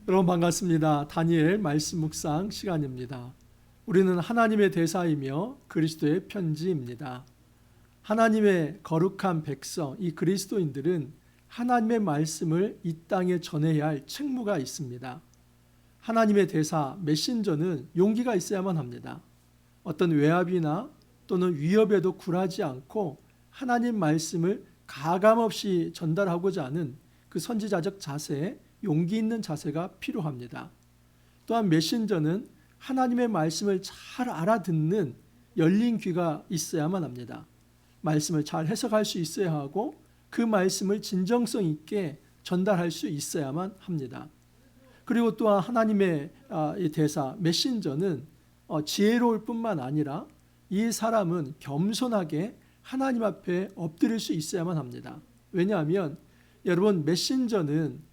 여러분 반갑습니다. 다니엘 말씀 묵상 시간입니다. 우리는 하나님의 대사이며 그리스도의 편지입니다. 하나님의 거룩한 백성, 이 그리스도인들은 하나님의 말씀을 이 땅에 전해야 할 책무가 있습니다. 하나님의 대사, 메신저는 용기가 있어야만 합니다. 어떤 외압이나 또는 위협에도 굴하지 않고 하나님 말씀을 가감없이 전달하고자 하는 그 선지자적 자세, 용기 있는 자세가 필요합니다. 또한 메신저는 하나님의 말씀을 잘 알아듣는 열린 귀가 있어야만 합니다. 말씀을 잘 해석할 수 있어야 하고 그 말씀을 진정성 있게 전달할 수 있어야만 합니다. 그리고 또한 하나님의 대사 메신저는 지혜로울 뿐만 아니라 이 사람은 겸손하게 하나님 앞에 엎드릴 수 있어야만 합니다. 왜냐하면 여러분 메신저는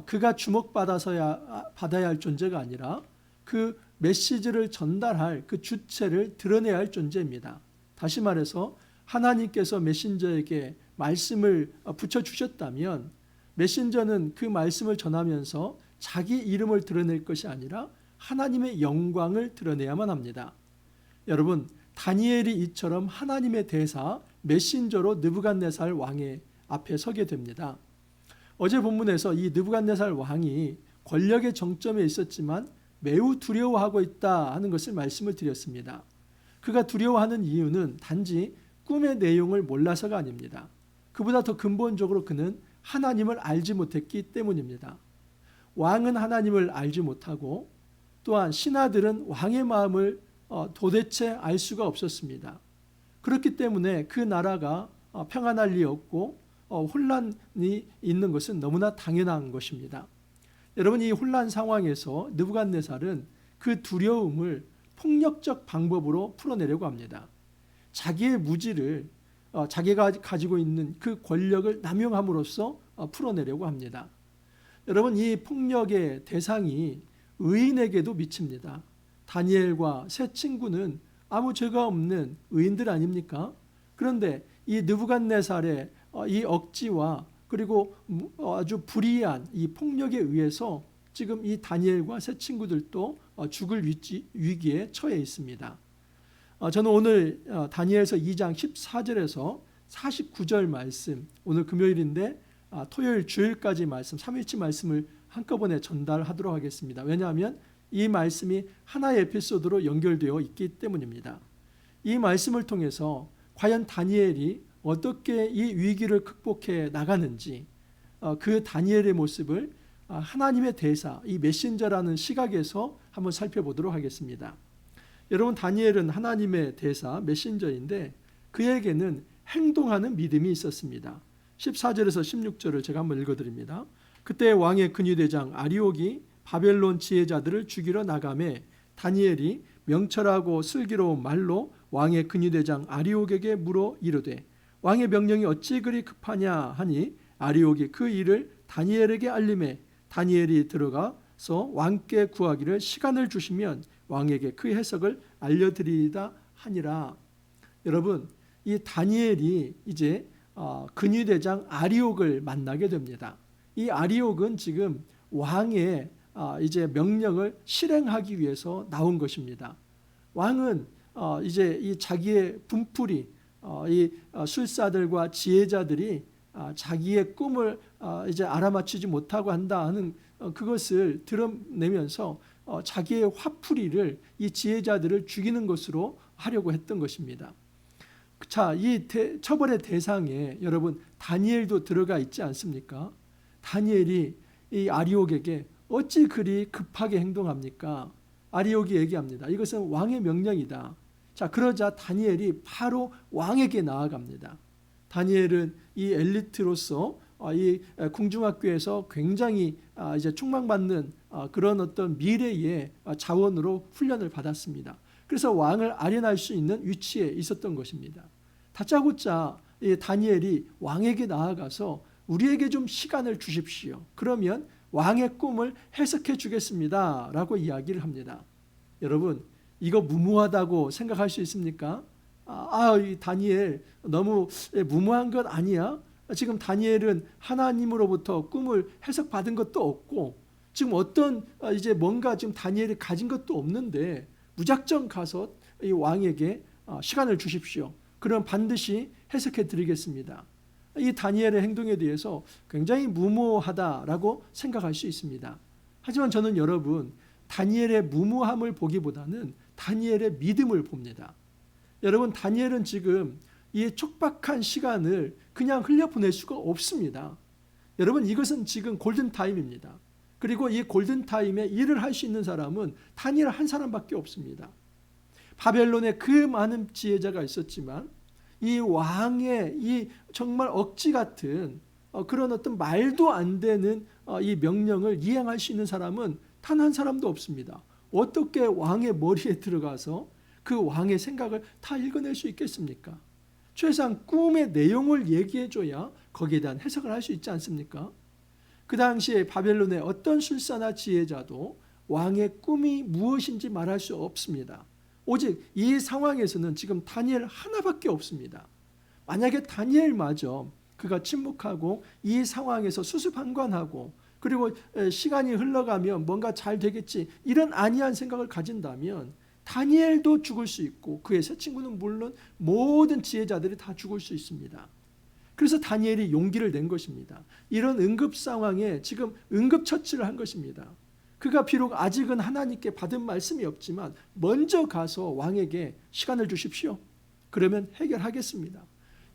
그가 받아야 할 존재가 아니라 그 메시지를 전달할 그 주체를 드러내야 할 존재입니다. 다시 말해서 하나님께서 메신저에게 말씀을 붙여주셨다면 메신저는 그 말씀을 전하면서 자기 이름을 드러낼 것이 아니라 하나님의 영광을 드러내야만 합니다. 여러분 다니엘이 이처럼 하나님의 대사 메신저로 느부갓네살 왕의 앞에 서게 됩니다. 어제 본문에서 이 느부갓네살 왕이 권력의 정점에 있었지만 매우 두려워하고 있다 하는 것을 말씀을 드렸습니다. 그가 두려워하는 이유는 단지 꿈의 내용을 몰라서가 아닙니다. 그보다 더 근본적으로 그는 하나님을 알지 못했기 때문입니다. 왕은 하나님을 알지 못하고 또한 신하들은 왕의 마음을 도대체 알 수가 없었습니다. 그렇기 때문에 그 나라가 평안할 리 없고 혼란이 있는 것은 너무나 당연한 것입니다. 여러분 이 혼란 상황에서 느부갓네살은 그 두려움을 폭력적 방법으로 풀어내려고 합니다. 자기의 무지를 자기가 가지고 있는 그 권력을 남용함으로써 풀어내려고 합니다. 여러분 이 폭력의 대상이 의인에게도 미칩니다. 다니엘과 세 친구는 아무 죄가 없는 의인들 아닙니까? 그런데 이 느부갓네살의 이 억지와 그리고 아주 불의한 이 폭력에 의해서 지금 이 다니엘과 세 친구들도 죽을 위기에 처해 있습니다. 저는 오늘 다니엘서 2장 14절에서 49절 말씀, 오늘 금요일인데 토요일 주일까지 말씀, 3일치 말씀을 한꺼번에 전달하도록 하겠습니다. 왜냐하면 이 말씀이 하나의 에피소드로 연결되어 있기 때문입니다. 이 말씀을 통해서 과연 다니엘이 어떻게 이 위기를 극복해 나가는지 그 다니엘의 모습을 하나님의 대사, 이 메신저라는 시각에서 한번 살펴보도록 하겠습니다. 여러분 다니엘은 하나님의 대사, 메신저인데 그에게는 행동하는 믿음이 있었습니다. 14절에서 16절을 제가 한번 읽어드립니다. 그때 왕의 근위대장 아리옥이 바벨론 지혜자들을 죽이러 나가매 다니엘이 명철하고 슬기로운 말로 왕의 근위대장 아리옥에게 물어 이르되 왕의 명령이 어찌 그리 급하냐 하니 아리옥이 그 일을 다니엘에게 알림해 다니엘이 들어가서 왕께 구하기를 시간을 주시면 왕에게 그 해석을 알려드리리다 하니라. 여러분 이 다니엘이 이제 근위대장 아리옥을 만나게 됩니다. 이 아리옥은 지금 왕의 이제 명령을 실행하기 위해서 나온 것입니다. 왕은 이제 이 자기의 분풀이 이 술사들과 지혜자들이 자기의 꿈을 이제 알아맞히지 못하고 한다 하는 그것을 드러내면서 자기의 화풀이를 이 지혜자들을 죽이는 것으로 하려고 했던 것입니다. 자, 이 처벌의 대상에 여러분 다니엘도 들어가 있지 않습니까? 다니엘이 이 아리옥에게 어찌 그리 급하게 행동합니까? 아리옥이 얘기합니다. 이것은 왕의 명령이다. 자, 그러자 다니엘이 바로 왕에게 나아갑니다. 다니엘은 이 엘리트로서 이 궁중학교에서 굉장히 이제 충망받는 그런 어떤 미래의 자원으로 훈련을 받았습니다. 그래서 왕을 아련할 수 있는 위치에 있었던 것입니다. 다짜고짜 이 다니엘이 왕에게 나아가서 우리에게 좀 시간을 주십시오. 그러면 왕의 꿈을 해석해 주겠습니다. 라고 이야기를 합니다. 여러분 이거 무모하다고 생각할 수 있습니까? 이 다니엘 너무 무모한 것 아니야? 지금 다니엘은 하나님으로부터 꿈을 해석받은 것도 없고 지금 어떤 이제 뭔가 지금 다니엘이 가진 것도 없는데 무작정 가서 이 왕에게 시간을 주십시오. 그럼 반드시 해석해 드리겠습니다. 이 다니엘의 행동에 대해서 굉장히 무모하다라고 생각할 수 있습니다. 하지만 저는 여러분 다니엘의 무모함을 보기보다는 다니엘의 믿음을 봅니다. 여러분 다니엘은 지금 이 촉박한 시간을 그냥 흘려보낼 수가 없습니다. 여러분 이것은 지금 골든타임입니다. 그리고 이 골든타임에 일을 할 수 있는 사람은 다니엘 한 사람밖에 없습니다. 바벨론에 그 많은 지혜자가 있었지만 이 왕의 이 정말 억지 같은 그런 어떤 말도 안 되는 이 명령을 이행할 수 있는 사람은 단 한 사람도 없습니다. 어떻게 왕의 머리에 들어가서 그 왕의 생각을 다 읽어낼 수 있겠습니까? 최소한 꿈의 내용을 얘기해줘야 거기에 대한 해석을 할 수 있지 않습니까? 그 당시에 바벨론의 어떤 술사나 지혜자도 왕의 꿈이 무엇인지 말할 수 없습니다. 오직 이 상황에서는 지금 다니엘 하나밖에 없습니다. 만약에 다니엘마저 그가 침묵하고 이 상황에서 수수방관하고 그리고 시간이 흘러가면 뭔가 잘 되겠지 이런 안이한 생각을 가진다면 다니엘도 죽을 수 있고 그의 세 친구는 물론 모든 지혜자들이 다 죽을 수 있습니다. 그래서 다니엘이 용기를 낸 것입니다. 이런 응급 상황에 지금 응급처치를 한 것입니다. 그가 비록 아직은 하나님께 받은 말씀이 없지만 먼저 가서 왕에게 시간을 주십시오. 그러면 해결하겠습니다.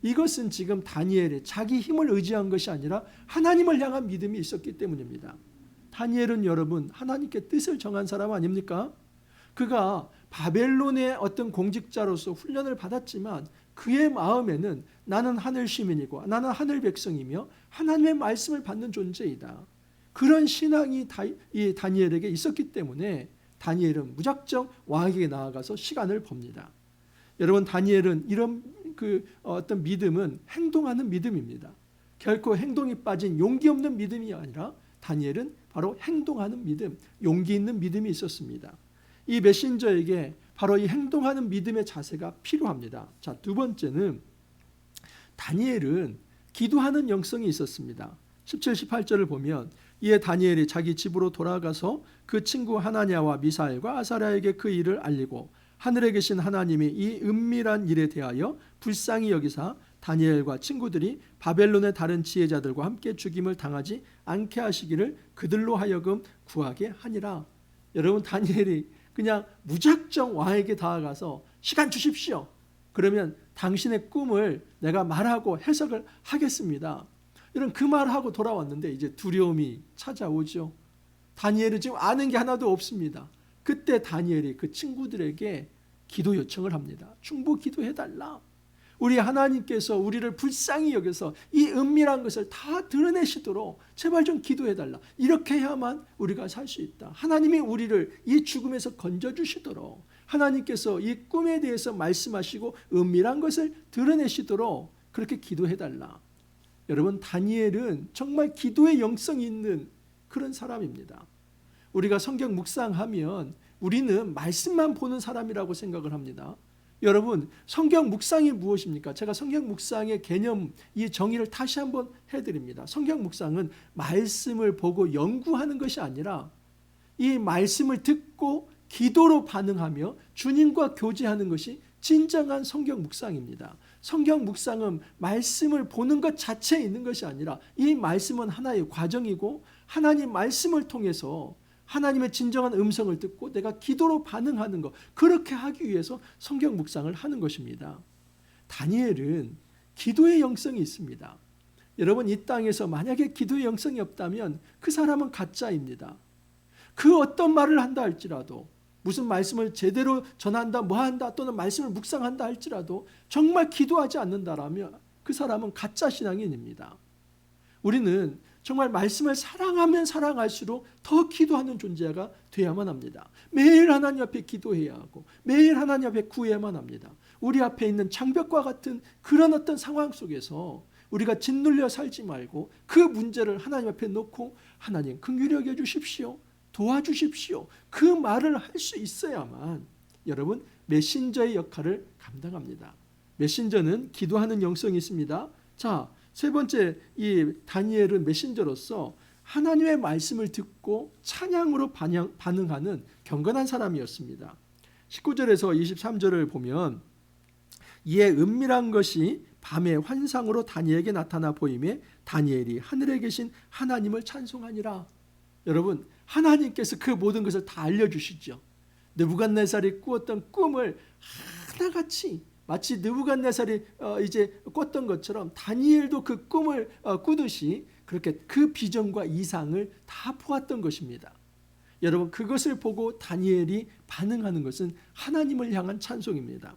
이것은 지금 다니엘의 자기 힘을 의지한 것이 아니라 하나님을 향한 믿음이 있었기 때문입니다. 다니엘은 여러분 하나님께 뜻을 정한 사람 아닙니까? 그가 바벨론의 어떤 공직자로서 훈련을 받았지만 그의 마음에는 나는 하늘 시민이고 나는 하늘 백성이며 하나님의 말씀을 받는 존재이다. 그런 신앙이 이 다니엘에게 있었기 때문에 다니엘은 무작정 왕에게 나아가서 시간을 봅니다. 여러분 다니엘은 이런 어떤 믿음은 행동하는 믿음입니다. 결코 행동이 빠진 용기 없는 믿음이 아니라 다니엘은 바로 행동하는 믿음, 용기 있는 믿음이 있었습니다. 이 메신저에게 바로 이 행동하는 믿음의 자세가 필요합니다. 자, 두 번째는 다니엘은 기도하는 영성이 있었습니다. 17, 18절을 보면 이에 다니엘이 자기 집으로 돌아가서 그 친구 하나냐와 미사엘과 아사랴에게 그 일을 알리고 하늘에 계신 하나님이 이 은밀한 일에 대하여 불쌍히 여기사 다니엘과 친구들이 바벨론의 다른 지혜자들과 함께 죽임을 당하지 않게 하시기를 그들로 하여금 구하게 하니라. 여러분 다니엘이 그냥 무작정 왕에게 다가가서 시간 주십시오. 그러면 당신의 꿈을 내가 말하고 해석을 하겠습니다. 이런 그 말하고 돌아왔는데 이제 두려움이 찾아오죠. 다니엘은 지금 아는 게 하나도 없습니다. 그때 다니엘이 그 친구들에게 기도 요청을 합니다. 중보 기도해달라. 우리 하나님께서 우리를 불쌍히 여겨서 이 은밀한 것을 다 드러내시도록 제발 좀 기도해달라. 이렇게 해야만 우리가 살 수 있다. 하나님이 우리를 이 죽음에서 건져주시도록 하나님께서 이 꿈에 대해서 말씀하시고 은밀한 것을 드러내시도록 그렇게 기도해달라. 여러분 다니엘은 정말 기도의 영성이 있는 그런 사람입니다. 우리가 성경 묵상하면 우리는 말씀만 보는 사람이라고 생각을 합니다. 여러분 성경 묵상이 무엇입니까? 제가 성경 묵상의 개념 이 정의를 다시 한번 해드립니다. 성경 묵상은 말씀을 보고 연구하는 것이 아니라 이 말씀을 듣고 기도로 반응하며 주님과 교제하는 것이 진정한 성경 묵상입니다. 성경 묵상은 말씀을 보는 것 자체에 있는 것이 아니라 이 말씀은 하나의 과정이고 하나님 말씀을 통해서 하나님의 진정한 음성을 듣고 내가 기도로 반응하는 것, 그렇게 하기 위해서 성경 묵상을 하는 것입니다. 다니엘은 기도의 영성이 있습니다. 여러분 이 땅에서 만약에 기도의 영성이 없다면 그 사람은 가짜입니다. 그 어떤 말을 한다 할지라도 무슨 말씀을 제대로 전한다 뭐한다 또는 말씀을 묵상한다 할지라도 정말 기도하지 않는다라면 그 사람은 가짜 신앙인입니다. 우리는 정말 말씀을 사랑하면 사랑할수록 더 기도하는 존재가 되어야만 합니다. 매일 하나님 앞에 기도해야 하고 매일 하나님 앞에 구해야만 합니다. 우리 앞에 있는 장벽과 같은 그런 어떤 상황 속에서 우리가 짓눌려 살지 말고 그 문제를 하나님 앞에 놓고 하나님 긍휼히 여겨 주십시오. 도와주십시오. 그 말을 할 수 있어야만 여러분 메신저의 역할을 감당합니다. 메신저는 기도하는 영성이 있습니다. 자, 세 번째 이 다니엘은 메신저로서 하나님의 말씀을 듣고 찬양으로 반응하는 경건한 사람이었습니다. 19절에서 23절을 보면 이에 은밀한 것이 밤의 환상으로 다니엘에게 나타나 보임에 다니엘이 하늘에 계신 하나님을 찬송하니라. 여러분, 하나님께서 그 모든 것을 다 알려주시죠. 느부갓네살이 꾸었던 꿈을 하나같이 마치 느부갓네살이 이제 꿨던 것처럼 다니엘도 그 꿈을 꾸듯이 그렇게 그 비전과 이상을 다 보았던 것입니다. 여러분, 그것을 보고 다니엘이 반응하는 것은 하나님을 향한 찬송입니다.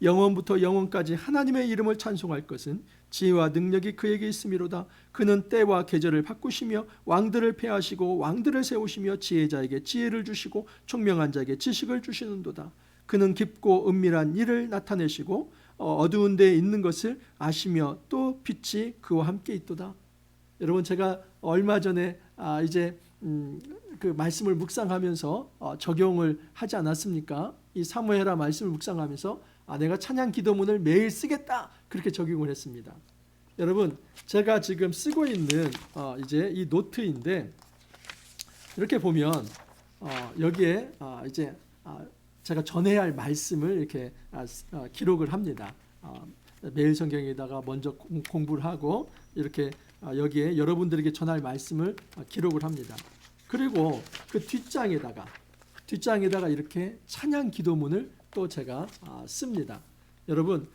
영원부터 영원까지 하나님의 이름을 찬송할 것은 지혜와 능력이 그에게 있음이로다. 그는 때와 계절을 바꾸시며 왕들을 폐하시고 왕들을 세우시며 지혜자에게 지혜를 주시고 총명한 자에게 지식을 주시는도다. 그는 깊고 은밀한 일을 나타내시고 어두운 데에 있는 것을 아시며 또 빛이 그와 함께 있도다. 여러분, 제가 얼마 전에 그 말씀을 묵상하면서 적용을 하지 않았습니까? 이 사무엘하 말씀을 묵상하면서 내가 찬양 기도문을 매일 쓰겠다, 그렇게 적용을 했습니다. 여러분, 제가 지금 쓰고 있는 이제 이 노트인데 이렇게 보면 여기에 이제 제가 전해야 할 말씀을 이렇게 기록을 합니다. 매일 성경에다가 먼저 공부를 하고 이렇게 여기에 여러분들에게 전할 말씀을 기록을 합니다. 그리고 그 뒷장에다가 이렇게 찬양 기도문을 또 제가 씁니다. 여러분,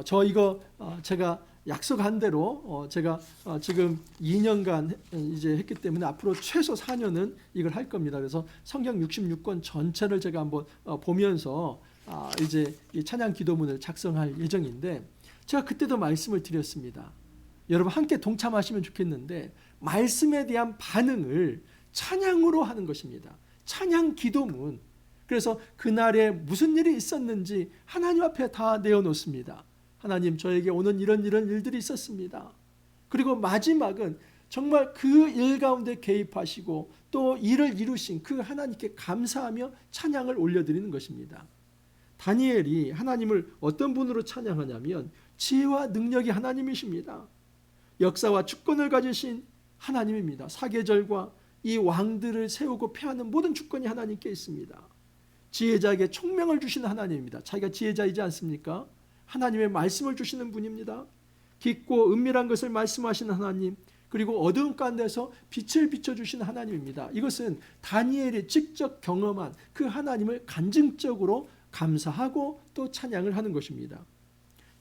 저 이거 제가 약속한 대로 제가 지금 2년간 이제 했기 때문에 앞으로 최소 4년은 이걸 할 겁니다. 그래서 성경 66권 전체를 제가 한번 보면서 이제 이 찬양 기도문을 작성할 예정인데, 제가 그때도 말씀을 드렸습니다. 여러분, 함께 동참하시면 좋겠는데 말씀에 대한 반응을 찬양으로 하는 것입니다. 찬양 기도문. 그래서 그날에 무슨 일이 있었는지 하나님 앞에 다 내어놓습니다. 하나님, 저에게 오는 이런 일들이 있었습니다. 그리고 마지막은 정말 그 일 가운데 개입하시고 또 일을 이루신 그 하나님께 감사하며 찬양을 올려드리는 것입니다. 다니엘이 하나님을 어떤 분으로 찬양하냐면 지혜와 능력이 하나님이십니다. 역사와 주권을 가지신 하나님입니다. 사계절과 이 왕들을 세우고 폐하는 모든 주권이 하나님께 있습니다. 지혜자에게 총명을 주시는 하나님입니다. 자기가 지혜자이지 않습니까? 하나님의 말씀을 주시는 분입니다. 깊고 은밀한 것을 말씀하시는 하나님, 그리고 어두운 가운데서 빛을 비춰주시는 하나님입니다. 이것은 다니엘이 직접 경험한 그 하나님을 간증적으로 감사하고 또 찬양을 하는 것입니다.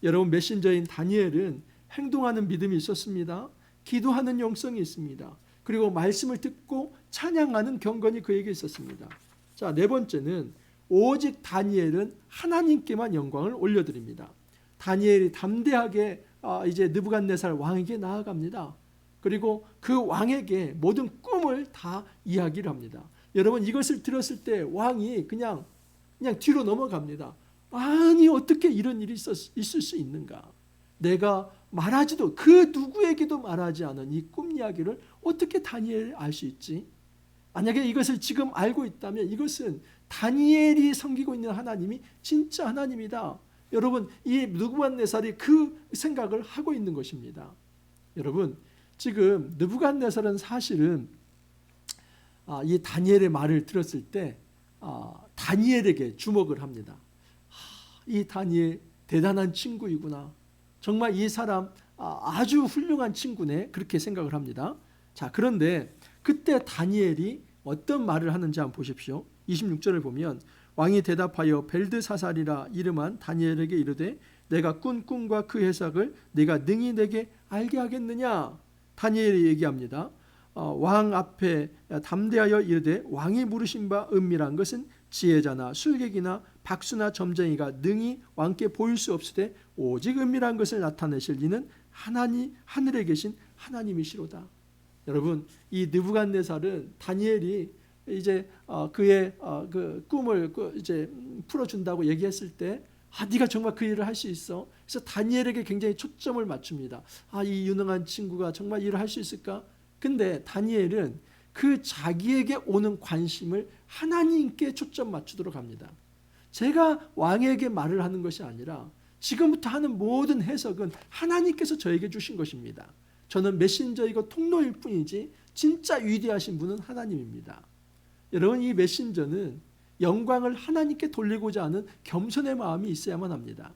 여러분, 메신저인 다니엘은 행동하는 믿음이 있었습니다. 기도하는 영성이 있습니다. 그리고 말씀을 듣고 찬양하는 경건이 그에게 있었습니다. 자, 네 번째는 오직 다니엘은 하나님께만 영광을 올려드립니다. 다니엘이 담대하게 이제 느부갓네살 왕에게 나아갑니다. 그리고 그 왕에게 모든 꿈을 다 이야기를 합니다. 여러분, 이것을 들었을 때 왕이 그냥 뒤로 넘어갑니다. 아니, 어떻게 이런 일이 있을 수 있는가? 내가 말하지도 그 누구에게도 말하지 않은 이 꿈 이야기를 어떻게 다니엘이 알 수 있지? 만약에 이것을 지금 알고 있다면 이것은 다니엘이 섬기고 있는 하나님이 진짜 하나님이다. 여러분, 이 느부갓네살이 그 생각을 하고 있는 것입니다. 여러분, 지금 느부갓네살은 사실은 이 다니엘의 말을 들었을 때 다니엘에게 주목을 합니다. 이 다니엘 대단한 친구이구나. 정말 이 사람 아주 훌륭한 친구네, 그렇게 생각을 합니다. 자, 그런데 그때 다니엘이 어떤 말을 하는지 한번 보십시오. 26절을 보면 왕이 대답하여 벨드사살이라 이름한 다니엘에게 이르되 내가 꾼 꿈과 그 해석을 네가 능히 내게 알게 하겠느냐. 다니엘이 얘기합니다. 왕 앞에 담대하여 이르되 왕이 물으신 바 은밀한 것은 지혜자나 술객이나 박수나 점쟁이가 능히 왕께 보일 수 없으되 오직 은밀한 것을 나타내실 이는 하늘에 계신 하나님이시로다. 여러분, 이 느부갓네살은 다니엘이 이제 그의 그 꿈을 이제 풀어준다고 얘기했을 때 네가 정말 그 일을 할 수 있어. 그래서 다니엘에게 굉장히 초점을 맞춥니다. 이 유능한 친구가 정말 일을 할 수 있을까? 근데 다니엘은 그 자기에게 오는 관심을 하나님께 초점 맞추도록 합니다. 제가 왕에게 말을 하는 것이 아니라 지금부터 하는 모든 해석은 하나님께서 저에게 주신 것입니다. 저는 메신저이고 통로일 뿐이지 진짜 위대하신 분은 하나님입니다. 여러분, 이 메신저는 영광을 하나님께 돌리고자 하는 겸손의 마음이 있어야만 합니다.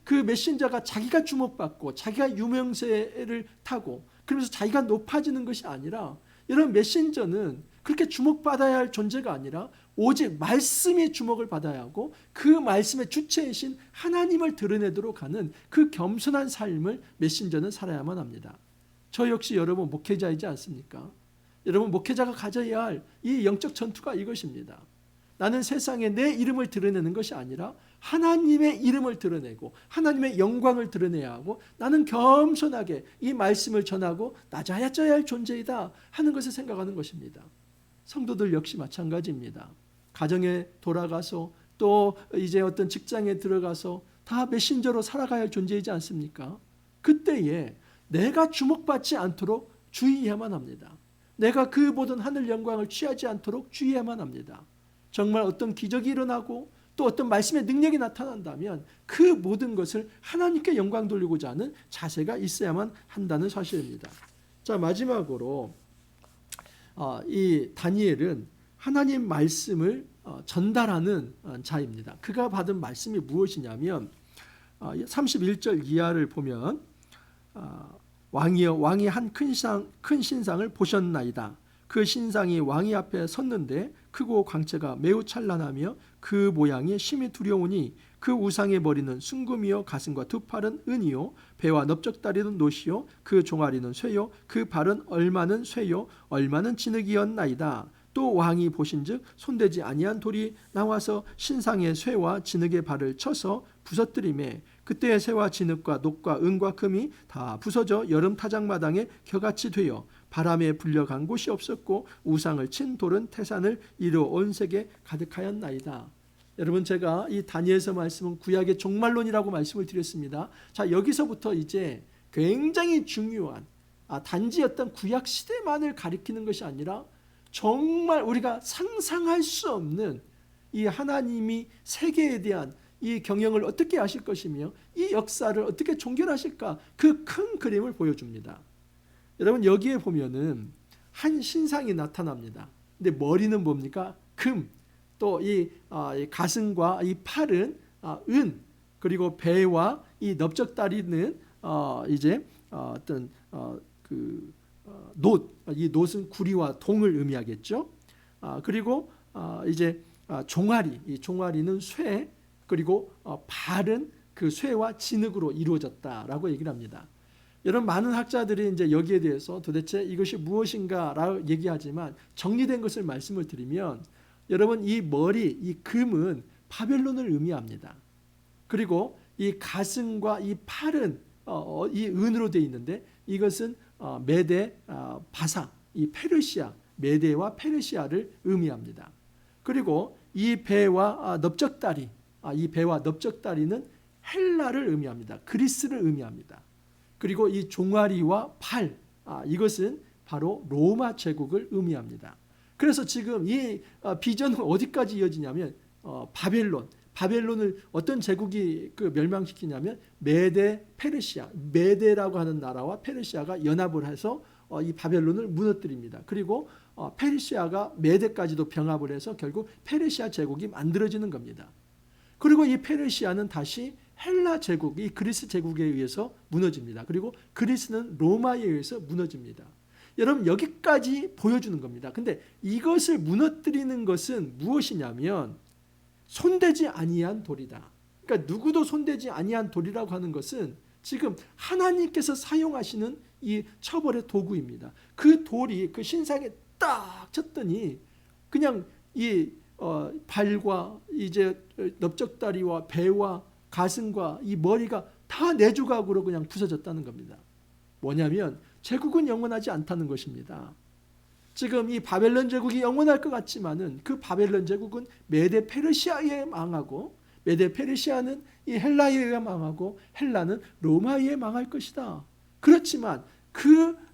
그 메신저가 자기가 주목받고 자기가 유명세를 타고 그러면서 자기가 높아지는 것이 아니라, 이런 메신저는 그렇게 주목받아야 할 존재가 아니라 오직 말씀이 주목을 받아야 하고 그 말씀의 주체이신 하나님을 드러내도록 하는 그 겸손한 삶을 메신저는 살아야만 합니다. 저 역시 여러분 목회자이지 않습니까? 여러분, 목회자가 가져야 할 이 영적 전투가 이것입니다. 나는 세상에 내 이름을 드러내는 것이 아니라 하나님의 이름을 드러내고 하나님의 영광을 드러내야 하고, 나는 겸손하게 이 말씀을 전하고 낮아져야 할 존재이다 하는 것을 생각하는 것입니다. 성도들 역시 마찬가지입니다. 가정에 돌아가서 또 이제 어떤 직장에 들어가서 다 메신저로 살아가야 할 존재이지 않습니까? 그때에 내가 주목받지 않도록 주의해야만 합니다. 내가 그 모든 하늘 영광을 취하지 않도록 주의해야만 합니다. 정말 어떤 기적이 일어나고 또 어떤 말씀의 능력이 나타난다면 그 모든 것을 하나님께 영광 돌리고자 하는 자세가 있어야만 한다는 사실입니다. 자, 마지막으로 이 다니엘은 하나님 말씀을 전달하는 자입니다. 그가 받은 말씀이 무엇이냐면 31절 이하를 보면 왕이여, 왕이 한 큰 신상을 보셨나이다. 그 신상이 왕이 앞에 섰는데 크고 광채가 매우 찬란하며 그 모양이 심히 두려우니 그 우상의 머리는 순금이요 가슴과 두 팔은 은이요 배와 넓적다리는 노시요 그 종아리는 쇠요 그 발은 얼마는 쇠요 얼마는 진흙이었나이다. 또 왕이 보신즉 손대지 아니한 돌이 나와서 신상의 쇠와 진흙의 발을 쳐서 부서뜨리매 그때의 쇠와 진흙과 녹과 은과 금이 다 부서져 여름 타작마당에 겨같이 되어 바람에 불려간 곳이 없었고 우상을 친 돌은 태산을 이루어 온 세계 가득하였나이다. 여러분, 제가 이 다니엘서 말씀은 구약의 종말론이라고 말씀을 드렸습니다. 자, 여기서부터 이제 굉장히 중요한 단지 어떤 구약 시대만을 가리키는 것이 아니라 정말 우리가 상상할 수 없는 이 하나님이 세계에 대한 이 경영을 어떻게 하실 것이며 이 역사를 어떻게 종결하실까, 그 큰 그림을 보여줍니다. 여러분, 여기에 보면은 한 신상이 나타납니다. 근데 머리는 뭡니까? 금, 또 이 가슴과 이 팔은 은, 그리고 배와 이 넓적다리는 이제 어떤 놋, 이 놋은 구리와 동을 의미하겠죠. 그리고 이제 종아리, 이 종아리는 쇠, 그리고 발은 그 쇠와 진흙으로 이루어졌다라고 얘기를 합니다. 여러분, 많은 학자들이 이제 여기에 대해서 도대체 이것이 무엇인가라고 얘기하지만 정리된 것을 말씀을 드리면, 여러분, 이 머리, 이 금은 바벨론을 의미합니다. 그리고 이 가슴과 이 팔은 이 은으로 되어 있는데 이것은 메데, 바사, 이 페르시아, 메데와 페르시아를 의미합니다. 그리고 이 배와 넓적다리, 이 배와 넓적다리는 헬라를 의미합니다. 그리스를 의미합니다. 그리고 이 종아리와 팔, 이것은 바로 로마 제국을 의미합니다. 그래서 지금 이 비전은 어디까지 이어지냐면 바벨론을 어떤 제국이 멸망시키냐면 메데, 페르시아, 메데라고 하는 나라와 페르시아가 연합을 해서 이 바벨론을 무너뜨립니다. 그리고 페르시아가 메데까지도 병합을 해서 결국 페르시아 제국이 만들어지는 겁니다. 그리고 이 페르시아는 다시 헬라 제국, 이 그리스 제국에 의해서 무너집니다. 그리고 그리스는 로마에 의해서 무너집니다. 여러분, 여기까지 보여주는 겁니다. 근데 이것을 무너뜨리는 것은 무엇이냐면 손대지 아니한 돌이다. 그러니까 누구도 손대지 아니한 돌이라고 하는 것은 지금 하나님께서 사용하시는 이 처벌의 도구입니다. 그 돌이 그 신상에 딱 쳤더니 그냥 이 발과 이제 넓적다리와 배와 가슴과 이 머리가 다 네 조각으로 그냥 부서졌다는 겁니다. 뭐냐면 제국은 영원하지 않다는 것입니다. 지금 이 바벨론 제국이 영원할 것 같지만은 그 바벨론 제국은 메데 페르시아에 망하고, 메데 페르시아는 이 헬라에 의해 망하고, 헬라는 로마에 의해 망할 것이다. 그렇지만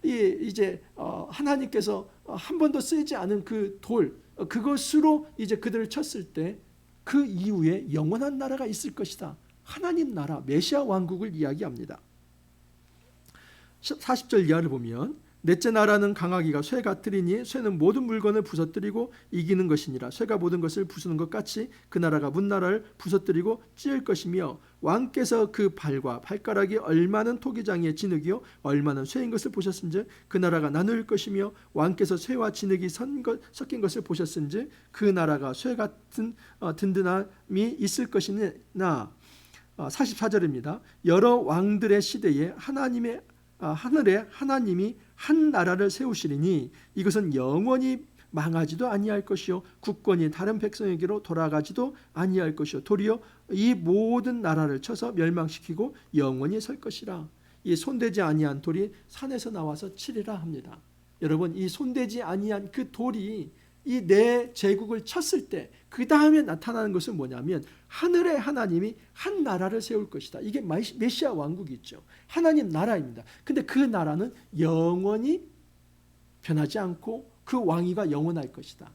이제 하나님께서 한 번도 쓰이지 않은 그 돌, 그것으로 이제 그들을 쳤을 때 그 이후에 영원한 나라가 있을 것이다. 하나님 나라, 메시아 왕국을 이야기합니다. 40절 이하를 보면 넷째 나라는 강하기가 쇠 같으리니 쇠는 모든 물건을 부서뜨리고 이기는 것이니라. 쇠가 모든 것을 부수는 것 같이 그 나라가 문 나라를 부서뜨리고 찢을 것이며 왕께서 그 발과 발가락이 얼마는 토기장이의 진흙이요 얼마는 쇠인 것을 보셨은즉 그 나라가 나눌 것이며 왕께서 쇠와 진흙이 섞인 것을 보셨은즉 그 나라가 쇠 같은 든든함이 있을 것이나 44절입니다. 여러 왕들의 시대에 하늘에 하나님이 한 나라를 세우시리니 이것은 영원히 망하지도 아니할 것이요 국권이 다른 백성에게로 돌아가지도 아니할 것이요 도리어 이 모든 나라를 쳐서 멸망시키고 영원히 설 것이라. 이 손대지 아니한 돌이 산에서 나와서 치리라 합니다. 여러분, 이 손대지 아니한 그 돌이 이 네 제국을 쳤을 때 그 다음에 나타나는 것은 뭐냐면 하늘의 하나님이 한 나라를 세울 것이다. 이게 메시아 왕국이 있죠. 하나님 나라입니다. 근데 그 나라는 영원히 변하지 않고 그 왕위가 영원할 것이다.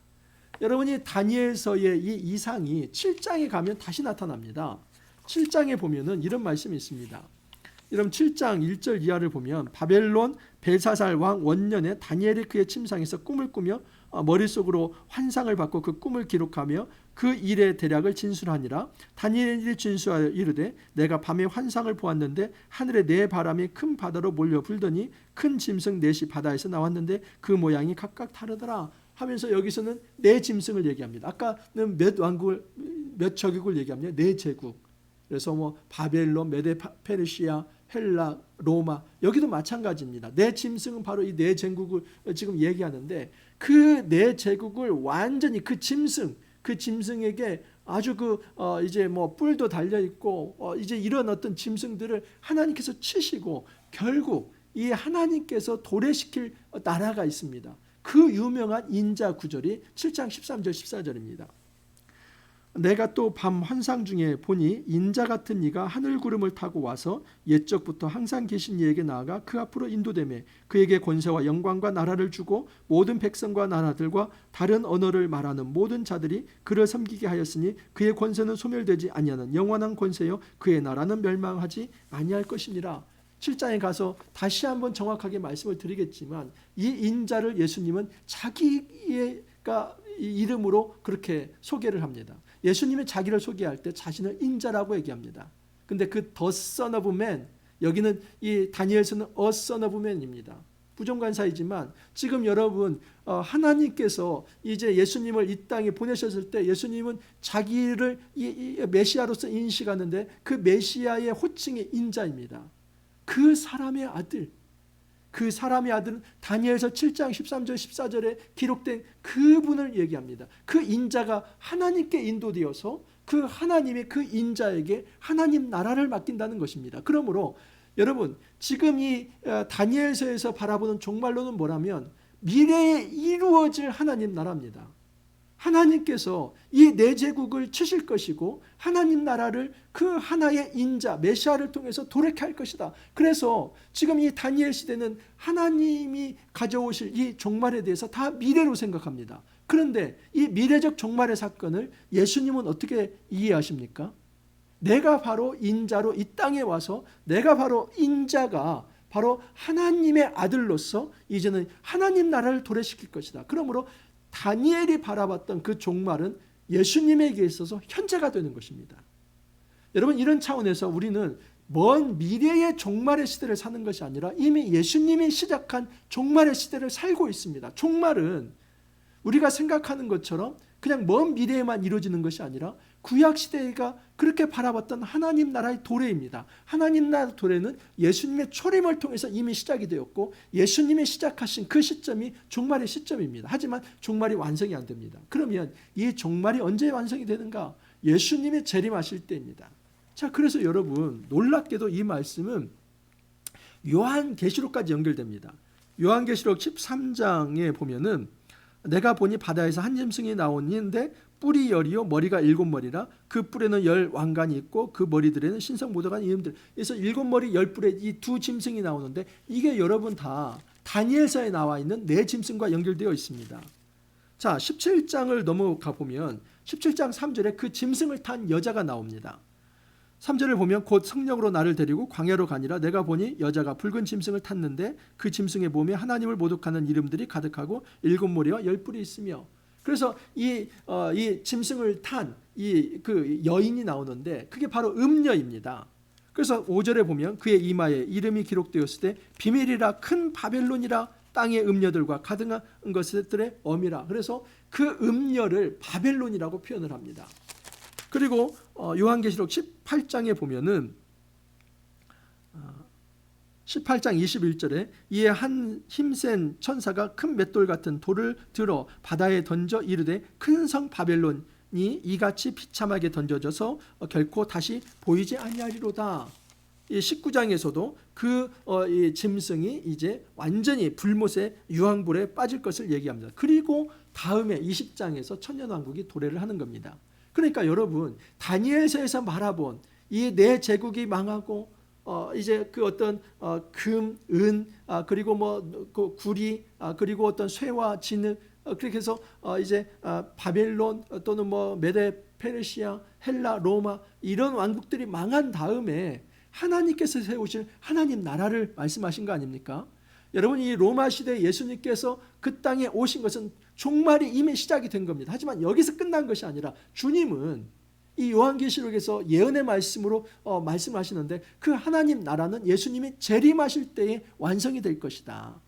여러분이 다니엘서의 이 이상이 7장에 가면 다시 나타납니다. 7장에 보면은 이런 말씀이 있습니다. 여러분 7장 1절 이하를 보면 바벨론 벨사살 왕 원년에 다니엘이 그의 침상에서 꿈을 꾸며 머릿속으로 환상을 받고 그 꿈을 기록하며 그 일의 대략을 진술하니라. 다니엘이 진술하여 이르되 내가 밤에 환상을 보았는데 하늘에 네 바람이 큰 바다로 몰려 불더니 큰 짐승 넷이 바다에서 나왔는데 그 모양이 각각 다르더라 하면서 여기서는 네 짐승을 얘기합니다. 아까는 몇 제국을 얘기합니다. 네 제국. 그래서 뭐 바벨론, 메데 페르시아, 헬라, 로마, 여기도 마찬가지입니다. 네 짐승은 바로 이 네 제국을 지금 얘기하는데 그 네 제국을 완전히 그 짐승에게 아주 이제 뭐 뿔도 달려 있고 이제 이런 어떤 짐승들을 하나님께서 치시고 결국 이 하나님께서 도래시킬 나라가 있습니다. 그 유명한 인자 구절이 7장 13절 14절입니다. 내가 또 밤 환상 중에 보니 인자 같은 이가 하늘 구름을 타고 와서 옛적부터 항상 계신 이에게 나아가 그 앞으로 인도되매 그에게 권세와 영광과 나라를 주고 모든 백성과 나라들과 다른 언어를 말하는 모든 자들이 그를 섬기게 하였으니 그의 권세는 소멸되지 아니하는 영원한 권세요 그의 나라는 멸망하지 아니할 것이니라. 7장에 가서 다시 한번 정확하게 말씀을 드리겠지만 이 인자를 예수님은 자기의 이름으로 그렇게 소개를 합니다. 예수님이 자기를 소개할 때 자신을 인자라고 얘기합니다. 근데 그 The Son of Man, 여기는 이 다니엘서는 A Son of Man입니다. 부정관사이지만 지금 여러분 하나님께서 이제 예수님을 이 땅에 보내셨을 때 예수님은 자기를 이 메시아로서 인식하는데 그 메시아의 호칭이 인자입니다. 그 사람의 아들, 그 사람의 아들은 다니엘서 7장 13절 14절에 기록된 그분을 얘기합니다. 그 인자가 하나님께 인도되어서 그 하나님의 그 인자에게 하나님 나라를 맡긴다는 것입니다. 그러므로 여러분 지금 이 다니엘서에서 바라보는 종말론은 뭐라면 미래에 이루어질 하나님 나라입니다. 하나님께서 이 네 제국을 치실 것이고 하나님 나라를 그 하나의 인자 메시아를 통해서 도래케 할 것이다. 그래서 지금 이 다니엘 시대는 하나님이 가져오실 이 종말에 대해서 다 미래로 생각합니다. 그런데 이 미래적 종말의 사건을 예수님은 어떻게 이해하십니까? 내가 바로 인자로 이 땅에 와서 내가 바로 인자가 바로 하나님의 아들로서 이제는 하나님 나라를 도래시킬 것이다. 그러므로 다니엘이 바라봤던 그 종말은 예수님에게 있어서 현재가 되는 것입니다. 여러분 이런 차원에서 우리는 먼 미래의 종말의 시대를 사는 것이 아니라 이미 예수님이 시작한 종말의 시대를 살고 있습니다. 종말은 우리가 생각하는 것처럼 그냥 먼 미래에만 이루어지는 것이 아니라 구약시대가 그렇게 바라봤던 하나님 나라의 도래입니다. 하나님 나라의 도래는 예수님의 초림을 통해서 이미 시작이 되었고 예수님이 시작하신 그 시점이 종말의 시점입니다. 하지만 종말이 완성이 안 됩니다. 그러면 이 종말이 언제 완성이 되는가? 예수님이 재림하실 때입니다. 자, 그래서 여러분 놀랍게도 이 말씀은 요한계시록까지 연결됩니다. 요한계시록 13장에 보면은 내가 보니 바다에서 한 짐승이 나오는데 뿔이 10이요 머리가 7머리라 그 뿔에는 10 왕관이 있고 그 머리들에는 신성모독한 이름들. 그래서 7머리 10뿔에 이 두 짐승이 나오는데 이게 여러분 다 다니엘서에 나와 있는 네 짐승과 연결되어 있습니다. 자, 17장을 넘어가 보면 17장 3절에 그 짐승을 탄 여자가 나옵니다. 3절을 보면 곧 성령으로 나를 데리고 광야로 가니라. 내가 보니 여자가 붉은 짐승을 탔는데 그 짐승의 몸에 하나님을 모독하는 이름들이 가득하고 7무리와 10뿔이 있으며. 그래서 이 짐승을 탄 그 여인이 나오는데 그게 바로 음녀입니다. 그래서 5절에 보면 그의 이마에 이름이 기록되었을 때 비밀이라 큰 바벨론이라 땅의 음녀들과 가득한 것들의 어미라. 그래서 그 음녀를 바벨론이라고 표현을 합니다. 그리고 요한계시록 18장에 보면은 18장 21절에 이에 한 힘센 천사가 큰 맷돌 같은 돌을 들어 바다에 던져 이르되 큰 성 바벨론이 이같이 비참하게 던져져서 결코 다시 보이지 아니하리로다. 이 19장에서도 이 짐승이 이제 완전히 불못의 유황불에 빠질 것을 얘기합니다. 그리고 다음에 20장에서 천년왕국이 도래를 하는 겁니다. 그러니까 여러분, 다니엘서에서 말해본 이 네 제국이 망하고 이제 그 어떤 금, 은, 그리고 그 구리, 그리고 어떤 쇠와 진흙, 그렇게 해서 이제 바벨론 또는 메데 페르시아, 헬라, 로마 이런 왕국들이 망한 다음에 하나님께서 세우실 하나님 나라를 말씀하신 거 아닙니까? 여러분, 이 로마 시대 예수님께서 그 땅에 오신 것은 종말이 이미 시작이 된 겁니다. 하지만 여기서 끝난 것이 아니라 주님은 이 요한계시록에서 예언의 말씀으로 말씀하시는데 그 하나님 나라는 예수님이 재림하실 때에 완성이 될 것이다.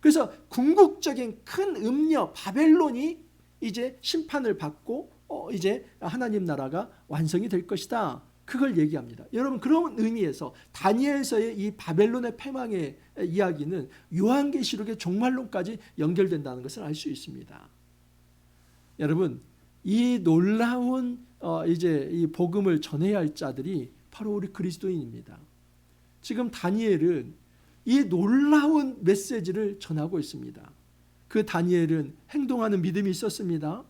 그래서 궁극적인 큰 음녀 바벨론이 이제 심판을 받고 이제 하나님 나라가 완성이 될 것이다. 그걸 얘기합니다. 여러분, 그런 의미에서 다니엘서의 이 바벨론의 패망의 이야기는 요한계시록의 종말론까지 연결된다는 것을 알 수 있습니다. 여러분, 이 놀라운 이제 이 복음을 전해야 할 자들이 바로 우리 그리스도인입니다. 지금 다니엘은 이 놀라운 메시지를 전하고 있습니다. 그 다니엘은 행동하는 믿음이 있었습니다.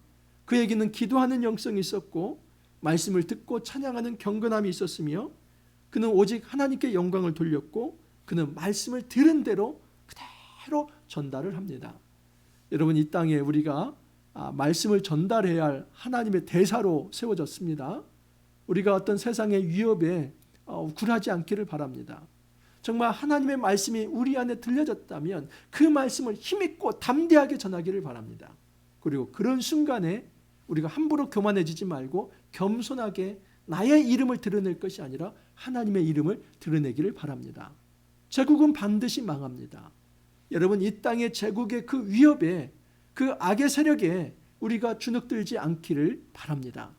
그에게는 기도하는 영성이 있었고 말씀을 듣고 찬양하는 경건함이 있었으며 그는 오직 하나님께 영광을 돌렸고 그는 말씀을 들은 대로 그대로 전달을 합니다. 여러분, 이 땅에 우리가 말씀을 전달해야 할 하나님의 대사로 세워졌습니다. 우리가 어떤 세상의 위협에 굴하지 않기를 바랍니다. 정말 하나님의 말씀이 우리 안에 들려졌다면 그 말씀을 힘있고 담대하게 전하기를 바랍니다. 그리고 그런 순간에 우리가 함부로 교만해지지 말고 겸손하게 나의 이름을 드러낼 것이 아니라 하나님의 이름을 드러내기를 바랍니다. 제국은 반드시 망합니다. 여러분, 이 땅의 제국의 그 위협에 그 악의 세력에 우리가 주눅들지 않기를 바랍니다.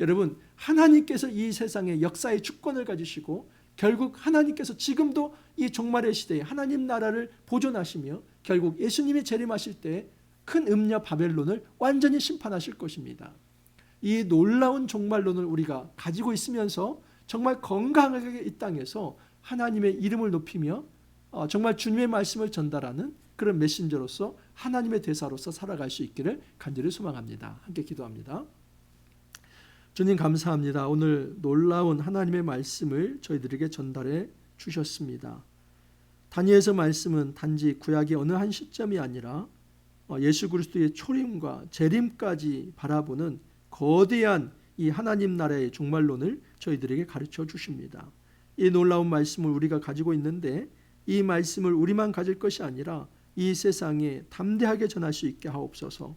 여러분, 하나님께서 이 세상의 역사의 주권을 가지시고 결국 하나님께서 지금도 이 종말의 시대에 하나님 나라를 보존하시며 결국 예수님이 재림하실 때 큰 음녀 바벨론을 완전히 심판하실 것입니다. 이 놀라운 종말론을 우리가 가지고 있으면서 정말 건강하게 이 땅에서 하나님의 이름을 높이며 정말 주님의 말씀을 전달하는 그런 메신저로서 하나님의 대사로서 살아갈 수 있기를 간절히 소망합니다. 함께 기도합니다. 주님, 감사합니다. 오늘 놀라운 하나님의 말씀을 저희들에게 전달해 주셨습니다. 다니엘서 말씀은 단지 구약의 어느 한 시점이 아니라 예수 그리스도의 초림과 재림까지 바라보는 거대한 이 하나님 나라의 종말론을 저희들에게 가르쳐 주십니다. 이 놀라운 말씀을 우리가 가지고 있는데 이 말씀을 우리만 가질 것이 아니라 이 세상에 담대하게 전할 수 있게 하옵소서.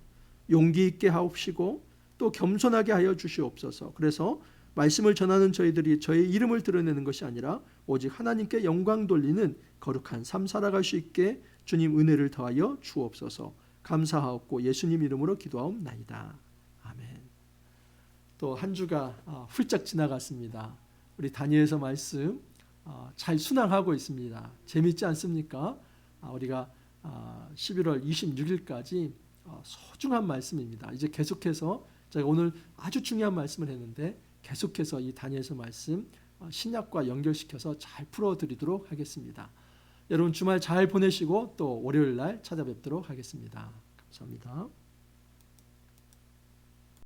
용기 있게 하옵시고 또 겸손하게 하여 주시옵소서. 그래서 말씀을 전하는 저희들이 저의 이름을 드러내는 것이 아니라 오직 하나님께 영광 돌리는 거룩한 삶 살아갈 수 있게 주님 은혜를 더하여 주옵소서. 감사하옵고 예수님 이름으로 기도하옵나이다. 아멘. 또 한 주가 훌쩍 지나갔습니다. 우리 다니엘서 말씀 잘 순항하고 있습니다. 재미있지 않습니까? 우리가 11월 26일까지 소중한 말씀입니다. 이제 계속해서 제가 오늘 아주 중요한 말씀을 했는데 계속해서 이 다니엘서 말씀 신약과 연결시켜서 잘 풀어드리도록 하겠습니다. 여러분, 주말 잘 보내시고 또 월요일 날 찾아뵙도록 하겠습니다. 감사합니다.